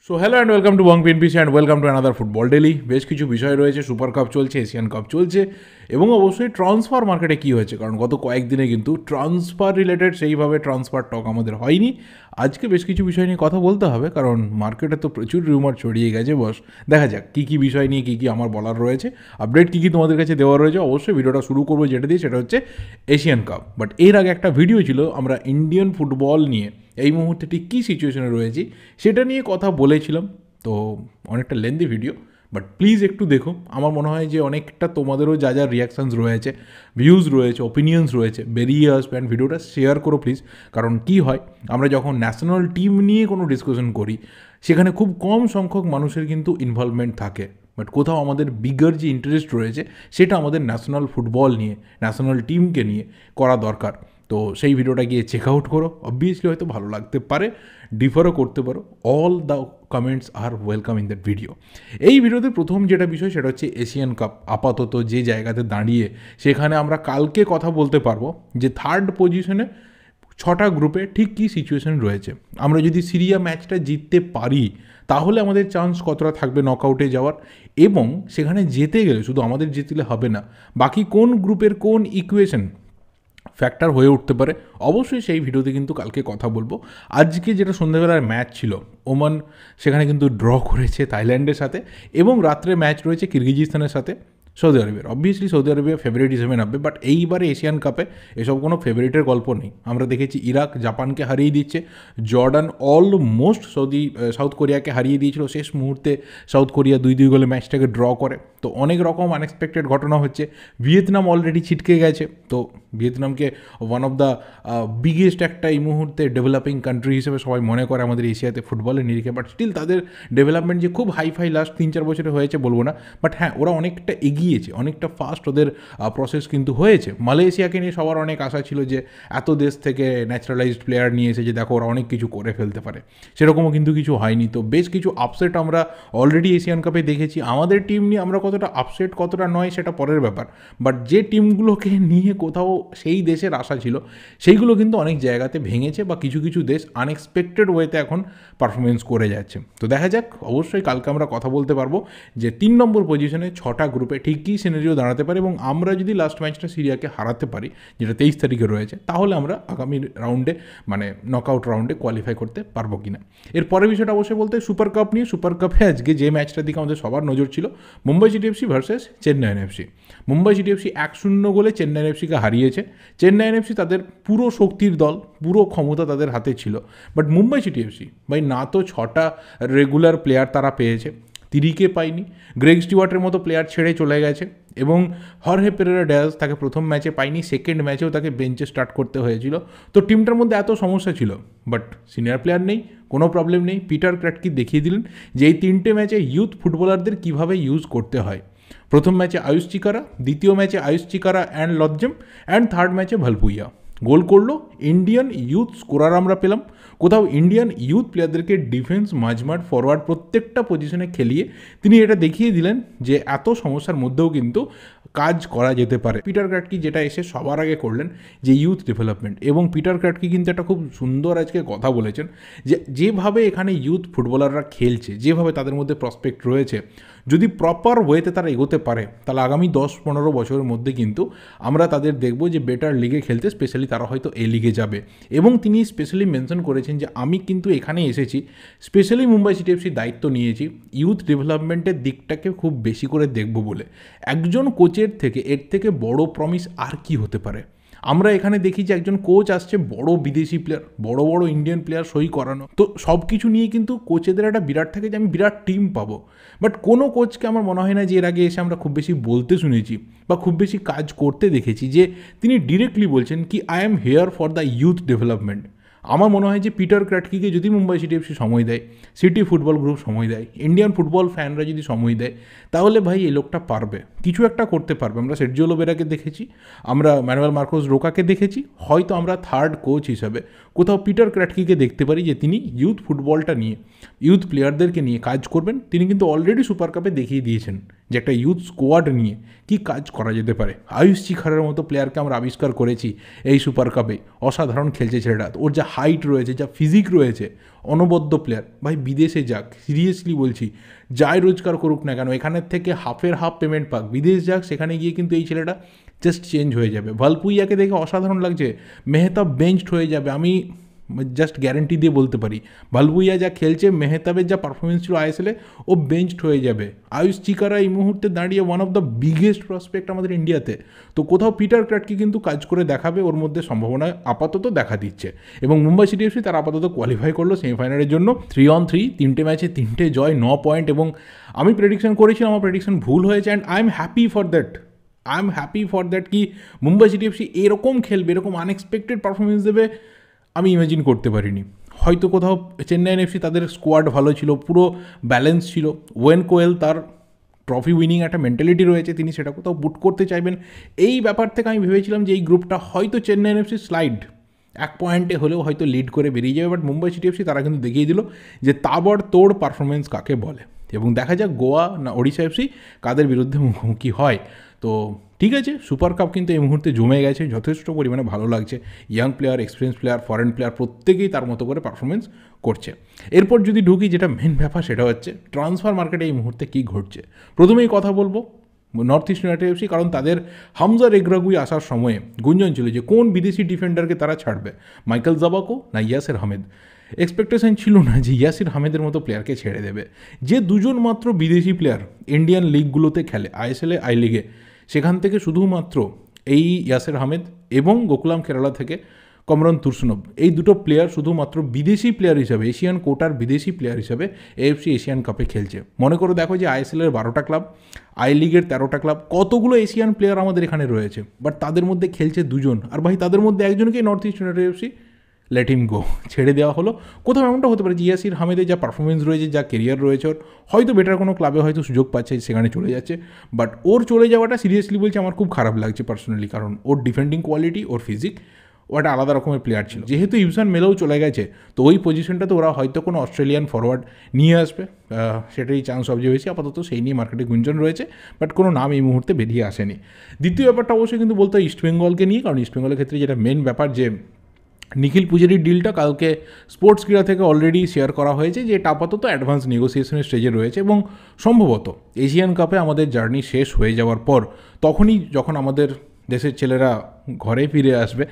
So hello and welcome to Wang PNPC and welcome to another football daily. বেশ কিছু বিষয় রয়েছে, super cup চলছে, এশিয়ান কাপ চলছে এবং অবশ্যই ট্রান্সফার মার্কেটে কী হয়েছে, কারণ গত কয়েকদিনে কিন্তু ট্রান্সফার রিলেটেড সেইভাবে ট্রান্সফার টক আমাদের হয়নি। আজকে বেশ কিছু বিষয় নিয়ে কথা বলতে হবে, কারণ মার্কেটে তো প্রচুর রিউমার ছড়িয়ে গেছে। বস দেখা যাক কী কী বিষয় নিয়ে কী কী আমার বলার রয়েছে, আপডেট কী কী তোমাদের কাছে দেওয়া রয়েছে। অবশ্যই ভিডিওটা শুরু করবো যেটা দিয়ে, সেটা হচ্ছে এশিয়ান কাপ। বাট এর আগে একটা ভিডিও ছিল আমরা ইন্ডিয়ান ফুটবল নিয়ে এই মুহূর্তে ঠিক কী সিচুয়েশনে রয়েছি সেটা নিয়ে কথা বলেছিলাম। তো অনেকটা লেন্দি ভিডিও, বাট প্লিজ একটু দেখো। আমার মনে হয় যে অনেকটা তোমাদেরও যা যা রিয়াকশানস রয়েছে, ভিউজ রয়েছে, ওপিনিয়ন্স রয়েছে, বেরিয়ে আসবে। অ্যান্ড ভিডিওটা শেয়ার করো প্লিজ, কারণ কি হয় আমরা যখন ন্যাশনাল টিম নিয়ে কোনো ডিসকাশন করি সেখানে খুব কম সংখ্যক মানুষের কিন্তু ইনভলভমেন্ট থাকে, বাট কোথাও আমাদের বিগার যে ইন্টারেস্ট রয়েছে সেটা আমাদের ন্যাশনাল ফুটবল নিয়ে, ন্যাশনাল টিমকে নিয়ে করা দরকার। তো সেই ভিডিওটা গিয়ে চেক আউট করো। অবভিয়াসলি হয়তো ভালো লাগতে পারে, ডিফারও করতে পারো। অল দ্য কমেন্টস আর ওয়েলকাম ইন দ্যাট ভিডিও। এই ভিডিওতে প্রথম যেটা বিষয় সেটা হচ্ছে এশিয়ান কাপ আপাতত যে জায়গাতে দাঁড়িয়ে, সেখানে আমরা কালকে কথা বলতে পারবো যে থার্ড পজিশনে 6টা গ্রুপে ঠিক কী সিচুয়েশন রয়েছে। আমরা যদি সিরিয়া ম্যাচটা জিততে পারি তাহলে আমাদের চান্স কতটা থাকবে নকআউটে যাওয়ার, এবং সেখানে যেতে গেলে শুধু আমাদের জিতলে হবে না, বাকি কোন গ্রুপের কোন ইকুয়েশন ফ্যাক্টর হয়ে উঠতে পারে। অবশ্যই সেই ভিডিওতে কিন্তু কালকে কথা বলবো। আজকে যেটা সন্ধ্যাবেলার ম্যাচ ছিল, ওমান সেখানে কিন্তু ড্র করেছে থাইল্যান্ডের সাথে, এবং রাত্রে ম্যাচ রয়েছে কিরগিজিস্তানের সাথে সৌদি আরবের। অবভিয়াসলি সৌদি আরবিয়া ফেভারিট হিসেবে নামবে, বাট এইবারে এশিয়ান কাপে এসব কোনো ফেভারিটের গল্প নেই। আমরা দেখেছি ইরাক জাপানকে হারিয়ে দিচ্ছে, জর্ডান অলমোস্ট সাউথ কোরিয়াকে হারিয়ে দিয়েছিল, শেষ মুহূর্তে সাউথ কোরিয়া 2-2 গোলে ম্যাচটাকে ড্র করে। তো অনেক রকম আনএক্সপেক্টেড ঘটনা হচ্ছে। ভিয়েতনাম অলরেডি ছিটকে গেছে, তো ভিয়েতনামকে ওয়ান অফ দ্য বিগেস্ট একটা এই মুহূর্তে ডেভেলপিং কান্ট্রি হিসেবে সবাই মনে করে আমাদের এশিয়াতে ফুটবলের নিরিখে, বাট স্টিল তাদের ডেভেলপমেন্ট যে খুব হাইফাই লাস্ট 3-4 বছরে হয়েছে বলবো না, বাট হ্যাঁ ওরা অনেকটা এগিয়েছে, অনেকটা ফাস্ট ওদের প্রসেস কিন্তু হয়েছে। মালয়েশিয়াকে নিয়ে সবার অনেক আশা ছিল যে এত দেশ থেকে ন্যাচারালাইজড প্লেয়ার নিয়ে এসে যে দেখো ওরা অনেক কিছু করে ফেলতে পারে, সেরকমও কিন্তু কিছু হয়নি। তো বেশ কিছু আপসেট আমরা অলরেডি এশিয়ান কাপে দেখেছি। আমাদের টিম নিয়ে আমরা কতটা আপসেট কতটা নয় সেটা পরের ব্যাপার, বাট যে টিমগুলোকে নিয়ে কোথাও সেই দেশের আশা ছিল সেইগুলো কিন্তু অনেক জায়গাতে ভেঙেছে, বা কিছু কিছু দেশ আনএক্সপেক্টেড ওয়েতে এখন পারফরমেন্স করে যাচ্ছে। তো দেখা যাক, অবশ্যই কালকে আমরা কথা বলতে পারবো যে 3 নম্বর পজিশনে 6টা গ্রুপে ঠিক কী সিনারিও দাঁড়াতে পারে, এবং আমরা যদি লাস্ট ম্যাচটা সিরিয়াকে হারাতে পারি যেটা 23 তারিখে রয়েছে, তাহলে আমরা আগামী রাউন্ডে মানে নকআউট রাউন্ডে কোয়ালিফাই করতে পারবো কিনা। এর পরের বিষয়টা অবশ্যই বলতে সুপার কাপ নিয়ে। সুপার কাপে আজকে যে ম্যাচটার দিকে আমাদের সবার নজর ছিল, Mumbai city FC versus Chennaiyin FC. Mumbai city FC 1-0 গোলে চেন্নাইন এফসিকে হারিয়েছে। চেন্নাইন এফসি তাদের পুরো শক্তির দল, পুরো ক্ষমতা তাদের হাতে ছিল, বাট মুম্বাই সিটি এফসি ভাই না তো 6টা রেগুলার প্লেয়ার তারা পেয়েছে, তিরিকে পায়নি, গ্রেগ স্টিওয়ার্টের মতো প্লেয়ার ছেড়ে চলে গেছে, এবং হরহে পেরেরা ডায়াস তাকে প্রথম ম্যাচে পায়নি, সেকেন্ড ম্যাচেও তাকে বেঞ্চে স্টার্ট করতে হয়েছিল। তো টিমটার মধ্যে এত সমস্যা ছিল, বাট সিনিয়র প্লেয়ার নেই, কোনো প্রবলেম নেই। পিটার ক্র্যাটকি দেখিয়ে দিলেন যে এই 3টে ম্যাচে ইউথ ফুটবলারদের কীভাবে ইউজ করতে হয়। প্রথম ম্যাচে আয়ুষ চিকারা, দ্বিতীয় ম্যাচে আয়ুষ চিকারা অ্যান্ড লজ্জম, অ্যান্ড থার্ড ম্যাচে ভালপুইয়া। গোল করলো ইন্ডিয়ান ইউথ স্কোরার আমরা পেলাম। কোথাও ইন্ডিয়ান ইউথ প্লেয়ারদেরকে ডিফেন্স, মাঝমাঠ, ফরওয়ার্ড প্রত্যেকটা পজিশনে খেলিয়ে তিনি এটা দেখিয়ে দিলেন যে এত সমস্যার মধ্যেও কিন্তু কাজ করা যেতে পারে। পিটার ক্র্যাটকি যেটা এসে সবার আগে করলেন যে ইউথ ডেভেলপমেন্ট, এবং পিটার ক্র্যাটকি কিন্তু একটা খুব সুন্দর আজকে কথা বলেছেন যে যেভাবে এখানে ইউথ ফুটবলাররা খেলছে, যেভাবে তাদের মধ্যে প্রসপেক্ট রয়েছে, যদি প্রপার ওয়েতে তারা এগোতে পারে তাহলে আগামী 10-15 বছরের মধ্যে কিন্তু আমরা তাদের দেখব যে বেটার লিগে খেলতে, স্পেশালি তারা হয়তো এ লিগে যাবে। এবং তিনি স্পেশালি মেনশন করেছেন যে আমি কিন্তু এখানে এসেছি স্পেশালি মুম্বাই সিটি এফসির দায়িত্ব নিয়েছি ইউথ ডেভেলপমেন্টের দিকটাকে খুব বেশি করে দেখব বলে। একজন কোচের থেকে এর থেকে বড় প্রমিস আর কি হতে পারে। আমরা এখানে দেখি যে একজন কোচ আসছে বড় বিদেশি প্লেয়ার, বড় বড় ইন্ডিয়ান প্লেয়ার সই করানো, তো সব কিছু নিয়ে কিন্তু কোচেদের একটা বিরাট থাকে যে আমি বিরাট টিম পাবো, বাট কোনো কোচকে আমার মনে হয় না যে এর আগে এসে আমরা খুব বেশি বলতে শুনেছি বা খুব বেশি কাজ করতে দেখেছি যে তিনি ডিরেক্টলি বলছেন কি I am here for the youth development. আমার মনে হয় যে পিটার ক্র্যাটকিকে যদি মুম্বাই সিটি এফসি সময় দেয়, সিটি ফুটবল গ্রুপ সময় দেয়, ইন্ডিয়ান ফুটবল ফ্যানরা যদি সময় দেয়, তাহলে ভাই এই লোকটা পারবে, কিছু একটা করতে পারবে। আমরা সের্জিও লোবেরাকে দেখেছি, আমরা ম্যানুয়েল মার্কোস রোকাকে দেখেছি, হয়তো আমরা থার্ড কোচ হিসাবে কোথাও পিটার ক্র্যাটকিকে দেখতে পারি যে তিনি ইউথ ফুটবলটা নিয়ে, ইউথ প্লেয়ারদেরকে নিয়ে কাজ করবেন। তিনি কিন্তু অলরেডি সুপার কাপে দেখিয়ে দিয়েছেন যে একটা ইউথ স্কোয়াড নিয়ে কি কাজ করা যেতে পারে। আয়ুষ চিখারের মতো প্লেয়ারকে আমরা আবিষ্কার করেছি এই সুপার কাপে, অসাধারণ খেলছে ছেলেটা, ওর যা হাইট রয়েছে, যা ফিজিক রয়েছে, অনবদ্য প্লেয়ার। ভাই বিদেশে যাক, সিরিয়াসলি বলছি, যাই রোজগার করুক না কেন, এখানের থেকে হাফের হাফ পেমেন্ট পাক, বিদেশ যাক, সেখানে গিয়ে কিন্তু এই ছেলেটা জাস্ট চেঞ্জ হয়ে যাবে। ভালপুইয়াকে দেখে অসাধারণ লাগছে, মেহতাব বেঞ্চড হয়ে যাবে, আমি জাস্ট গ্যারেন্টি দিয়ে বলতে পারি। ভালপুইয়া যা খেলছে, মেহতাবের যা পারফরমেন্স ছিল আইএসএলে, ও বেঞ্চড হয়ে যাবে। আয়ুষ চিকারা এই মুহূর্তে দাঁড়িয়ে one of the biggest prospect আমাদের ইন্ডিয়াতে। তো কোথাও পিটার ক্র্যাটকে কিন্তু কাজ করে দেখাবে, ওর মধ্যে সম্ভাবনা আপাতত দেখা দিচ্ছে। এবং মুম্বাই সিটি এফসি তারা আপাতত কোয়ালিফাই করলো সেমিফাইনালের জন্য 3-on-3, 3টে ম্যাচে 3টে জয়, 9 পয়েন্ট। এবং আমি প্রেডিকশন করেছিলাম, আমার প্রেডিকশন ভুল হয়েছে, and I am happy for that কি মুম্বাই সিটি এফসি এরকম খেলবে, এরকম আনএক্সপেক্টেড পারফরমেন্স দেবে আমি ইমাজিন করতে পারিনি। হয়তো কোথাও চেন্নাই এফসি তাদের স্কোয়াড ভালো ছিল, পুরো ব্যালেন্স ছিল, ওয়েন কোয়েল তার ট্রফি উইনিং একটা মেন্টালিটি রয়েছে, তিনি সেটা কোথাও বুট করতে চাইবেন। এই ব্যাপার থেকে আমি ভেবেছিলাম যে এই গ্রুপটা হয়তো চেন্নাই এফসি স্লাইড 1 পয়েন্টে হলেও হয়তো লিড করে বেরিয়ে যাবে। বাট মুম্বাই সিটি এফসি তারা কিন্তু দেখিয়ে দিল যে তাবড়তোড় পারফরমেন্স কাকে বলে। এবং দেখা যাক গোয়া না ওড়িশা এফসি কাদের বিরুদ্ধে মুখোমুখি হয়। তো ঠিক আছে, সুপার কাপ কিন্তু এই মুহূর্তে জমে গেছে, যথেষ্ট পরিমাণে ভালো লাগছে। Young player, experience player, foreign player প্রত্যেকেই তার মতো করে পারফরমেন্স করছে। এরপর যদি ঢুকি, যেটা মেন ব্যাপার সেটা হচ্ছে ট্রান্সফার মার্কেটে এই মুহূর্তে কী ঘটছে। প্রথমেই কথা বলবো নর্থ ইস্ট ইউনাইটেড এফসি, কারণ তাদের হামজা রেগ্রাগুই আসার সময়ে গুঞ্জন ছিল যে কোন বিদেশি ডিফেন্ডারকে তারা ছাড়বে, মাইকেল জাবাকো না ইয়াসির আহমেদ। এক্সপেকটেশন ছিল না যে ইয়াসির আহমেদের মতো প্লেয়ারকে ছেড়ে দেবে, যে দুজন মাত্র বিদেশি প্লেয়ার ইন্ডিয়ান লিগগুলোতে খেলে, আইএসএলে, আই লিগে, সেখান থেকে শুধুমাত্র এই ইয়াসির আহমেদ এবং গোকুলাম কেরালা থেকে কমরন তুর্সুনব, এই দুটো প্লেয়ার শুধুমাত্র বিদেশি প্লেয়ার হিসাবে, এশিয়ান কোটার বিদেশি প্লেয়ার হিসাবে এএফসি এশিয়ান কাপে খেলছে। মনে করে দেখো যে আইএসএলের 12টা ক্লাব, আই লিগের 13টা ক্লাব, কতগুলো এশিয়ান প্লেয়ার আমাদের এখানে রয়েছে, বাট তাদের মধ্যে খেলছে দুজন। আর ভাই তাদের মধ্যে একজনকেই North East United FC let him go, ছেড়ে দেওয়া হলো। কোথাও এমনটা হতে পারে যে ইয়াসির আহমেদের যা পারফরমেন্স রয়েছে, যা কেরিয়ার রয়েছে, ওর হয়তো বেটার কোনো ক্লাবে হয়তো সুযোগ পাচ্ছে, সেখানে চলে যাচ্ছে। বাট ওর চলে যাওয়াটা সিরিয়াসলি বলছে আমার খুব খারাপ লাগছে পার্সোনালি, কারণ ওর ডিফেন্ডিং কোয়ালিটি, ওর ফিজিক, ও একটা আলাদা রকমের প্লেয়ার ছিল। যেহেতু ইউসান মেলেও চলে গেছে, তো ওই পজিশনটাতে ওরা হয়তো কোনো অস্ট্রেলিয়ান ফরওয়ার্ড নিয়ে আসবে, সেটাই চান্স সবচেয়ে বেশি। আপাতত সেই নিয়ে মার্কেটে গুঞ্জন রয়েছে, বাট কোনো নাম এই মুহূর্তে বেরিয়ে আসেনি। দ্বিতীয় ব্যাপারটা অবশ্যই কিন্তু বলতে হয় ইস্টবেঙ্গলকে নিয়ে, কারণ ইস্টবেঙ্গলের ক্ষেত্রে যেটা মেন ব্যাপার যে নিখিল পূজারির ডিলটা কালকে স্পোর্টস ক্রীড়া থেকে অলরেডি শেয়ার করা হয়েছে, যে এটা আপাতত অ্যাডভান্স নেগোসিয়েশনের স্টেজে রয়েছে। এবং সম্ভবত এশিয়ান কাপে আমাদের জার্নি শেষ হয়ে যাওয়ার পর, তখনই যখন আমাদের দেশের ছেলেরা ঘরে ফিরে আসবে,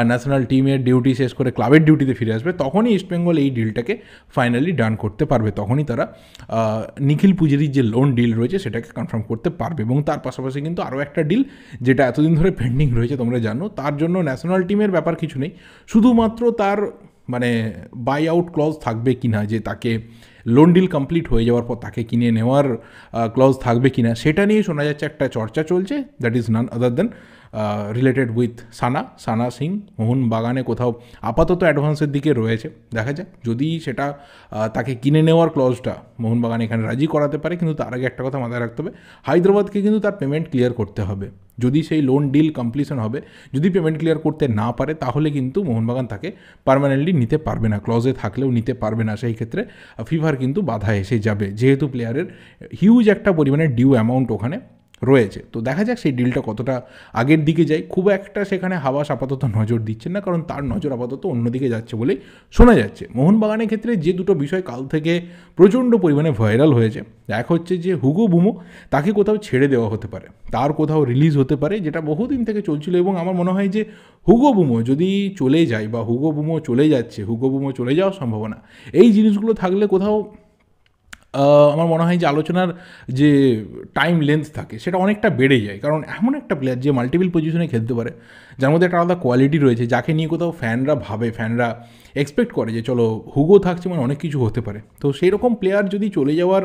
ন্যাশনাল টিমের ডিউটি শেষ করে ক্লাবের ডিউটিতে ফিরে আসবে, তখনই ইস্টবেঙ্গল এই ডিলটাকে ফাইনালি ডান করতে পারবে। তখনই তারা নিখিল পূজারির যে লোন ডিল রয়েছে সেটাকে কনফার্ম করতে পারবে। এবং তার পাশাপাশি কিন্তু আরও একটা ডিল যেটা এতদিন ধরে পেন্ডিং রয়েছে, তোমরা জানো, তার জন্য ন্যাশনাল টিমের ব্যাপার কিছু নেই, শুধুমাত্র তার মানে বাই আউট ক্লজ থাকবে কি না, যে তাকে লোন ডিল কমপ্লিট হয়ে যাওয়ার পর তাকে কিনে নেওয়ার ক্লজ থাকবে কি না, সেটা নিয়ে শোনা যাচ্ছে একটা চর্চা চলছে। That is none other than related with Sana Singh. মোহনবাগানে কোথাও আপাতত অ্যাডভান্সের দিকে রয়েছে, দেখা যাক যদি সেটা তাকে কিনে নেওয়ার ক্লজটা মোহনবাগান এখানে রাজি করাতে পারে। কিন্তু তার আগে একটা কথা মাথায় রাখতে হবে, হায়দ্রাবাদকে কিন্তু তার পেমেন্ট ক্লিয়ার করতে হবে। যদি সেই লোন ডিল কমপ্লিশন হবে, যদি পেমেন্ট ক্লিয়ার করতে না পারে, তাহলে কিন্তু মোহনবাগান তাকে পার্মানেন্টলি নিতে পারবে না, ক্লজে থাকলেও নিতে পারবে না। সেই ক্ষেত্রে ফিফার কিন্তু বাধা এসে যাবে, যেহেতু প্লেয়ারের হিউজ একটা পরিমাণে ডিউ অ্যামাউন্ট ওখানে রয়েছে। তো দেখা যাক সেই ডিলটা কতটা আগের দিকে যায়। খুব একটা সেখানে হাওয়াস আপাতত নজর দিচ্ছেন না, কারণ তার নজর আপাতত অন্যদিকে যাচ্ছে বলেই শোনা যাচ্ছে। মোহনবাগানের ক্ষেত্রে যে দুটো বিষয় কাল থেকে প্রচণ্ড পরিমাণে ভাইরাল হয়েছে, এক হচ্ছে যে হুগো বুমো, তাকে কোথাও ছেড়ে দেওয়া হতে পারে, তার কোথাও রিলিজ হতে পারে, যেটা বহুদিন থেকে চলছিল। এবং আমার মনে হয় যে হুগো বুমো যদি চলে যায়, বা হুগো বুমো চলে যাচ্ছে, হুগো বুমো চলে যাওয়ার সম্ভাবনা, এই জিনিসগুলো থাকলে কোথাও আমার মনে হয় যে আলোচনার যে টাইম লেন্থ থাকে সেটা অনেকটা বেড়ে যায়। কারণ এমন একটা প্লেয়ার যে মাল্টিপল পজিশনে খেলতে পারে, যার মধ্যে একটা আলাদা কোয়ালিটি রয়েছে, যাকে নিয়ে কোথাও ফ্যানরা এক্সপেক্ট করে যে চলো হুগো থাকছে মানে অনেক কিছু হতে পারে। তো সেই রকম প্লেয়ার যদি চলে যাওয়ার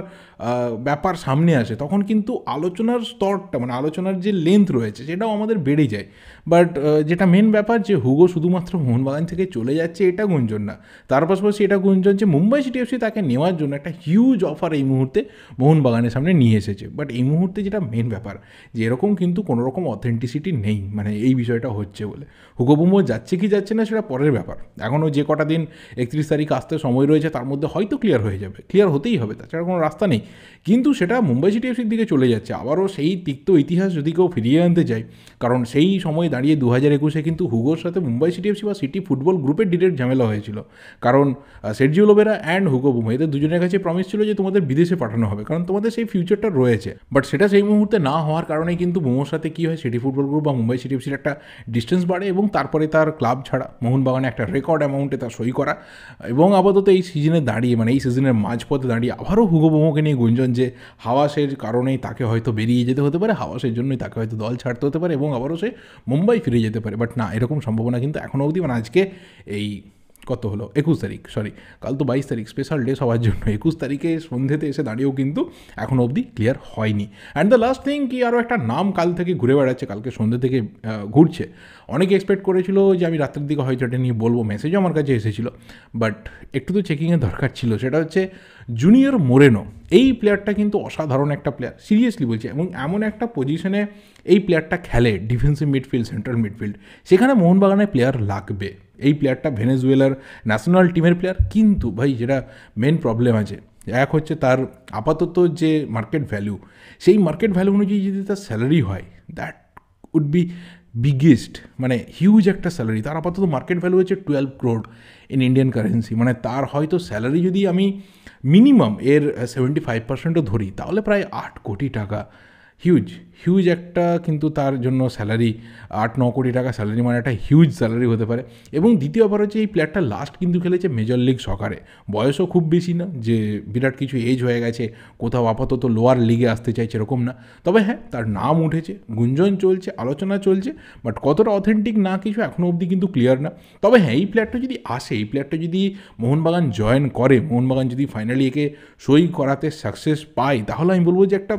ব্যাপার সামনে আসে, তখন কিন্তু আলোচনার স্তরটা, মানে আলোচনার যে লেন্থ রয়েছে, সেটাও আমাদের বেড়ে যায়। বাট যেটা মেন ব্যাপার যে হুগো শুধুমাত্র মোহনবাগান থেকে চলে যাচ্ছে, এটা গুঞ্জন না, তার পাশাপাশি এটা গুঞ্জন যে মুম্বাই সিটি এফসি তাকে নেওয়ার জন্য একটা হিউজ অফার এই মুহূর্তে মোহনবাগানের সামনে নিয়ে এসেছে। বাট এই মুহূর্তে যেটা মেন ব্যাপার, যে এরকম কিন্তু কোনো রকম অথেন্টিসিটি নেই, মানে এই বিষয়টা হচ্ছে বলে। হুগো বুমো যাচ্ছে কি যাচ্ছে না সেটা পরের ব্যাপার। এখনও যে কটা কটা দিন 31 তারিখ আসতে সময় রয়েছে, তার মধ্যে হয়তো ক্লিয়ার হয়ে যাবে, ক্লিয়ার হতেই হবে, তাছাড়া কোনো রাস্তা নেই। কিন্তু সেটা মুম্বাই সিটি এফসির দিকে চলে যাচ্ছে। আবারও সেই তিক্ত ইতিহাস যদি কেউ ফিরিয়ে আনতে চায়, কারণ সেই সময় দাঁড়িয়ে 2021-এ কিন্তু হুগোর সাথে মুম্বাই সিটি এফসি বা সিটি ফুটবল গ্রুপের ডিরেক্ট ঝামেলা হয়েছিল, কারণ সের্জিও লোবেরা অ্যান্ড হুগো বুমা এদের দুজনের কাছে প্রমিস ছিল যে তোমাদের বিদেশে পাঠানো হবে, কারণ তোমাদের সেই ফিউচারটা রয়েছে। বাট সেটা সেই মুহূর্তে না হওয়ার কারণে কিন্তু বুমোর সাথে কী হয়, সিটি ফুটবল গ্রুপ বা মুম্বাই সিটি এফসির একটা ডিস্টেন্স বাড়ে, এবং তারপরে তার ক্লাব ছাড়া মোহনবাগানে একটা রেকর্ড অ্যামাউন্টে তার সই করা, এবং আপাতত এই সিজনে দাঁড়িয়ে, মানে এই সিজনের মাঝপথে দাঁড়িয়ে আবারও হুগো বুমোকে নিয়ে গুঞ্জন যে হাওয়াসের কারণেই তাকে হয়তো বেরিয়ে যেতে হতে পারে, হাওয়াসের জন্যই তাকে হয়তো দল ছাড়তে হতে পারে, এবং আবারও সে মুম্বাই ফিরে যেতে পারে। বাট না, এরকম সম্ভাবনা কিন্তু এখনও অবধি, মানে আজকে এই কত হলো 21 তারিখ, সরি কাল তো 22 তারিখ, স্পেশাল ডে সবার জন্য, 21 তারিখে সন্ধ্যেতে এসে দাঁড়িয়েও কিন্তু এখনও অবধি ক্লিয়ার হয়নি। অ্যান্ড দ্য লাস্ট থিং কি, আরও একটা নাম কাল থেকে ঘুরে বেড়াচ্ছে, কালকে সন্ধ্যে থেকে ঘুরছে। অনেকে এক্সপেক্ট করেছিল যে আমি রাত্রের দিকে হয়তো এটা নিয়ে বলবো, মেসেজও আমার কাছে এসেছিলো, বাট একটু তো চেকিংয়ের দরকার ছিল। সেটা হচ্ছে জুনিয়র মোরেনো। এই প্লেয়ারটা কিন্তু অসাধারণ একটা প্লেয়ার, সিরিয়াসলি বলছি, এবং এমন একটা পজিশনে এই প্লেয়ারটা খেলে, ডিফেন্সিভ মিডফিল্ড, সেন্ট্রাল মিডফিল্ড, সেখানে মোহনবাগানের প্লেয়ার লাগবে। এই প্লেয়ারটা ভেনেজুয়েলার ন্যাশনাল টিমের প্লেয়ার, কিন্তু ভাই যেটা মেন প্রবলেম আছে, এক হচ্ছে তার আপাতত যে মার্কেট ভ্যালু, সেই মার্কেট ভ্যালু অনুযায়ী যদি তার স্যালারি হয়, দ্যাট উড বি বিগেস্ট, মানে হিউজ একটা স্যালারি। তার আপাতত মার্কেট ভ্যালু হচ্ছে 12 crore ইন ইন্ডিয়ান কারেন্সি, মানে তার হয়তো স্যালারি যদি আমি মিনিমাম এর 75%ও ধরি, তাহলে প্রায় 8 কোটি টাকা। হিউজ একটা কিন্তু তার জন্য স্যালারি, 8-9 কোটি টাকা স্যালারি, মানে একটা হিউজ স্যালারি হতে পারে। এবং দ্বিতীয় ব্যাপার হচ্ছে এই প্লেয়ারটা লাস্ট কিন্তু খেলেছে মেজর লিগ সকারে, বয়সও খুব বেশি না যে বিরাট কিছু এজ হয়ে গেছে, কোথাও আপাতত লোয়ার লিগে আসতে চাইছে এরকম না। তবে হ্যাঁ, তার নাম উঠেছে, গুঞ্জন চলছে, আলোচনা চলছে, বাট কতটা অথেন্টিক না কিছু এখনও অবধি কিন্তু ক্লিয়ার না। তবে হ্যাঁ, এই প্লেয়ারটা যদি আসে, এই প্লেয়ারটা যদি মোহনবাগান জয়েন করে, মোহনবাগান যদি ফাইনালি একে সই করাতে সাকসেস পায়, তাহলে আমি বলবো যে একটা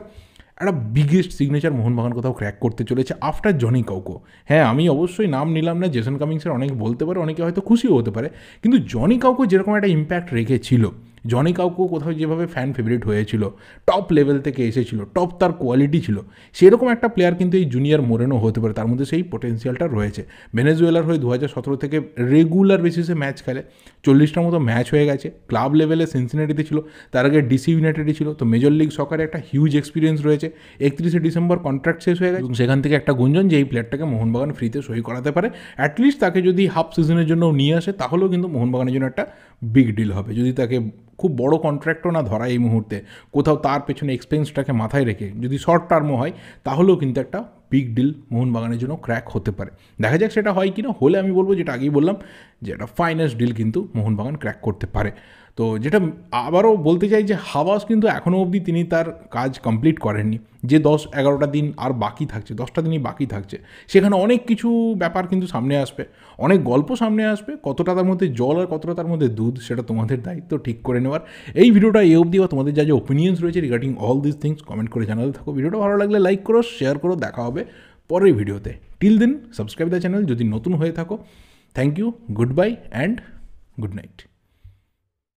বিগেস্ট সিগনেচার মোহনবাগান কোথাও ক্র্যাক করতে চলেছে আফটার জনি কাউকো। হ্যাঁ, আমি অবশ্যই নাম নিলাম না, জেসন কামিংসের অনেক বলতে পারে, অনেকে হয়তো খুশিও হতে পারে, কিন্তু জনি কাউকো যেরকম একটা ইম্প্যাক্ট রেখেছিল, জনি কাউকো কোথাও যেভাবে ফ্যান ফেভারিট হয়েছিল, টপ লেভেল থেকে এসেছিল, টপ তার কোয়ালিটি ছিল, সেরকম একটা প্লেয়ার কিন্তু এই জুনিয়র মোরেনো হতে পারে, তার মধ্যে সেই পোটেন্সিয়ালটা রয়েছে। ভেনেজুয়েলার হয়ে 2017 থেকে রেগুলার বেসিসে ম্যাচ খেলে, 40টার মতো ম্যাচ হয়ে গেছে, ক্লাব লেভেলে সিনসিনাটিতে ছিল, তার আগে ডিসি ইউনাইটেডে ছিল, তো মেজর লিগ সকারে একটা হিউজ এক্সপিরিয়েন্স রয়েছে। 31শে ডিসেম্বর কন্ট্রাক্ট শেষ হয়ে গেছে, এবং সেখান থেকে একটা গুঞ্জন যে এই প্লেয়ারটাকে মোহনবাগান ফ্রিতে সই করাতে পারে, অ্যাটলিস্ট তাকে যদি হাফ সিজনের জন্য নিয়ে আসে, তাহলেও কিন্তু মোহনবাগানের জন্য একটা বিগ ডিল হবে। যদি তাকে খুব বড় কন্ট্রাক্টও না ধরা এই মুহূর্তে, কোথাও তার পেছনে এক্সপেন্সটাকে মাথায় রেখে যদি শর্ট টার্মও হয়, তাহলেও কিন্তু একটা বিগ ডিল মোহনবাগানের জন্য ক্র্যাক হতে পারে। দেখা যাক সেটা হয় কি না, হলে আমি বলবো যেটা আগেই বললাম, যে একটা ফাইন্যান্স ডিল কিন্তু মোহনবাগান ক্র্যাক করতে পারে। তো যেটা আবারও বলতে চাই যে হাওয়াস কিন্তু এখনও অবধি তিনি তার কাজ কমপ্লিট করেননি। যে 10-11টা দিন আর বাকি থাকছে, 10টা দিনই বাকি থাকছে, সেখানে অনেক কিছু ব্যাপার কিন্তু সামনে আসবে, অনেক গল্প সামনে আসবে। কতটা তার মধ্যে জল আর কতটা তার মধ্যে দুধ, সেটা তোমাদের দায়িত্ব ঠিক করে নেওয়ার। এই ভিডিওটা এই অবধি, বা তোমাদের যা যা ওপিনিয়ন্স রয়েছে regarding all this things comment করে জানাতে থাকো। ভিডিওটা ভালো লাগলে লাইক করো, শেয়ার করো, দেখা হবে পরের ভিডিওতে। Till then subscribe the channel যদি নতুন হয়ে থাকো। Thank you, good bye and good night.